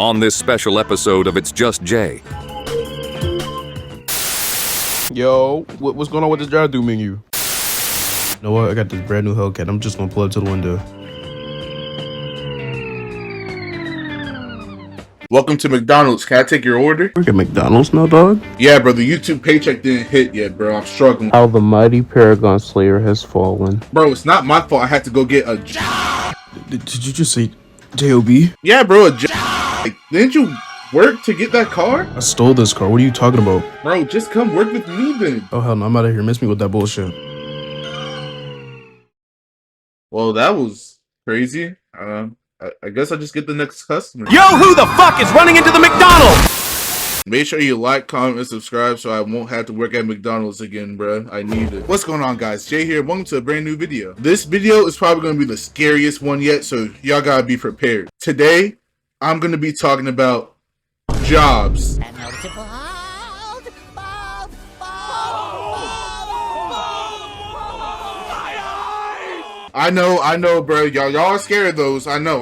On this special episode of It's Just Jay. Yo, what's going on with this drive-thru menu? You know what? I got this brand new Hellcat. I'm just gonna pull up to the window. Welcome to McDonald's. Can I take your order? Work at McDonald's now, dog? Yeah, bro. The YouTube paycheck didn't hit yet, bro. I'm struggling. How the mighty Paragon Slayer has fallen. Bro, it's not my fault. I had to go get a job. Did you just say J.O.B.? Yeah, bro. A job. Like, didn't you work to get that car? I stole this car. What are you talking about? Bro, just come work with me then. Oh, hell no. I'm out of here. Miss me with that bullshit. Well, that was crazy. I guess I'll just get the next customer. Yo, who the fuck is running into the McDonald? Make sure you like, comment, and subscribe so I won't have to work at McDonald's again, bro. I need it. What's going on, guys? Jay here. Welcome to a brand new video. This video is probably going to be the scariest one yet, so y'all gotta be prepared. Today, I'm going to be talking about jobs. I know, bro. Y'all are scared of those. I know.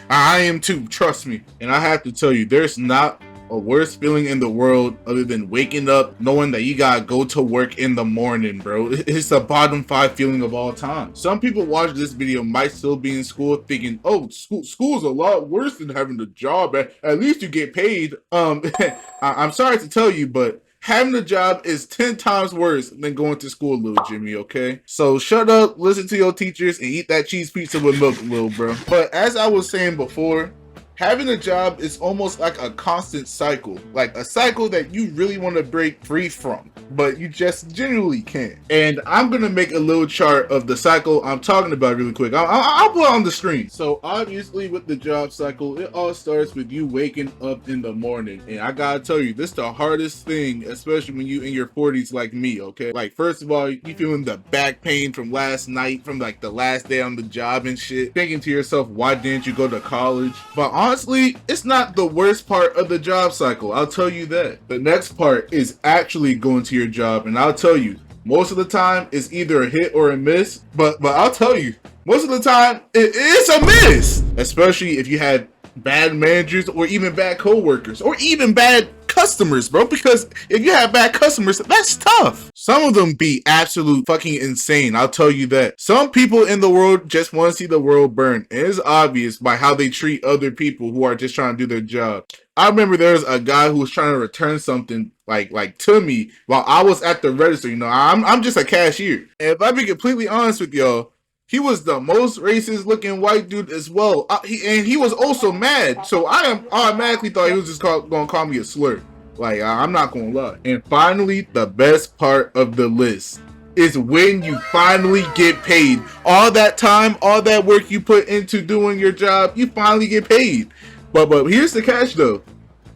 I am too. Trust me. And I have to tell you, there's not a worse feeling in the world other than waking up knowing that you gotta go to work in the morning, bro. It's the bottom 5 feeling of all time. Some people watching this video might still be in school thinking, oh, school's a lot worse than having a job. At least you get paid. I'm sorry to tell you, but having a job is 10 times worse than going to school, little Jimmy, okay? So shut up, listen to your teachers, and eat that cheese pizza with milk, little bro. But as I was saying before, having a job is almost like a constant cycle. Like a cycle that you really want to break free from, but you just generally can't. And I'm going to make a little chart of the cycle I'm talking about really quick. I'll put it on the screen. So obviously with the job cycle, it all starts with you waking up in the morning. And I gotta tell you, this is the hardest thing, especially when you in your 40s like me, okay? Like, first of all, you feeling the back pain from last night, from like the last day on the job and shit. Thinking to yourself, why didn't you go to college? But honestly, it's not the worst part of the job cycle. I'll tell you that. The next part is actually going to your job, and I'll tell you, most of the time it's either a hit or a miss. But I'll tell you, most of the time it's a miss, especially if you had bad managers or even bad co-workers or even bad customers, bro. Because if you have bad customers, that's tough. Some of them be absolute fucking insane, I'll tell you that. Some people in the world just want to see the world burn, and it's obvious by how they treat other people who are just trying to do their job. I remember there was a guy who was trying to return something like to me while I was at the register. You know, I'm just a cashier, and if I be completely honest with y'all, he was the most racist looking white dude as well. He was also mad. So I automatically thought he was just gonna call me a slur. Like, I'm not gonna lie. And finally, the best part of the list is when you finally get paid. All that time, all that work you put into doing your job, you finally get paid. But here's the catch though.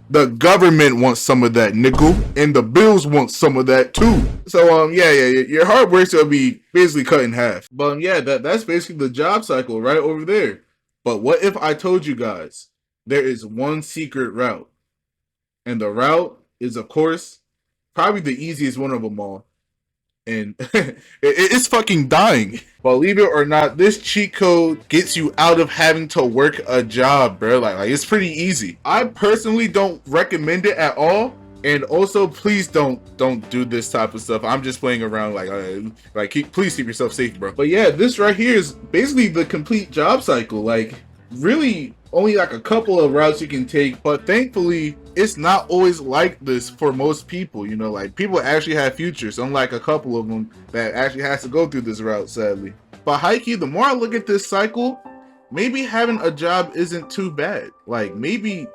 The government wants some of that nickel, and the bills want some of that too. So yeah, your hard work's gonna be basically cut in half. But yeah, that's basically the job cycle right over there. But what if I told you guys there is one secret route, and the route is, of course, probably the easiest one of them all, and it's fucking dying. Believe it or not, this cheat code gets you out of having to work a job, bro. Like it's pretty easy. I personally don't recommend it at all. And also, please don't do this type of stuff. I'm just playing around. Please keep yourself safe, bro. But yeah, this right here is basically the complete job cycle. Like, really only like a couple of routes you can take, but thankfully it's not always like this for most people. You know, like, people actually have futures, unlike a couple of them that actually has to go through this route, sadly. But high-key, the more I look at this cycle, maybe having a job isn't too bad. Like, maybe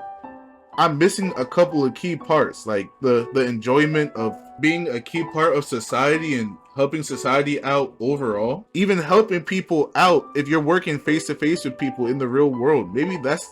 I'm missing a couple of key parts, like the enjoyment of being a key part of society and helping society out overall. Even helping people out if you're working face to face with people in the real world. Maybe that's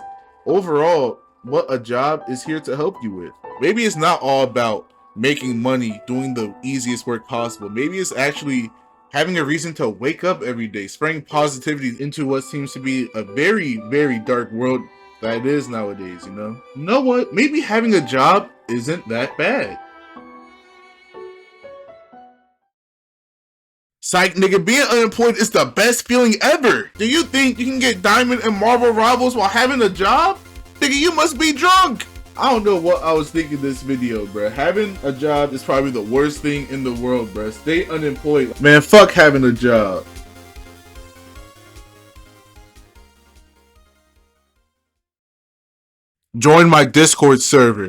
overall what a job is here to help you with. Maybe it's not all about making money, doing the easiest work possible. Maybe it's actually having a reason to wake up every day, spreading positivity into what seems to be a very, very dark world that it is nowadays, you know? You know what? Maybe having a job isn't that bad. Psych, nigga, being unemployed is the best feeling ever. Do you think you can get diamond and marble rivals while having a job? Nigga, you must be drunk. I don't know what I was thinking this video, bro. Having a job is probably the worst thing in the world, bro. Stay unemployed. Man, fuck having a job. Join my Discord server.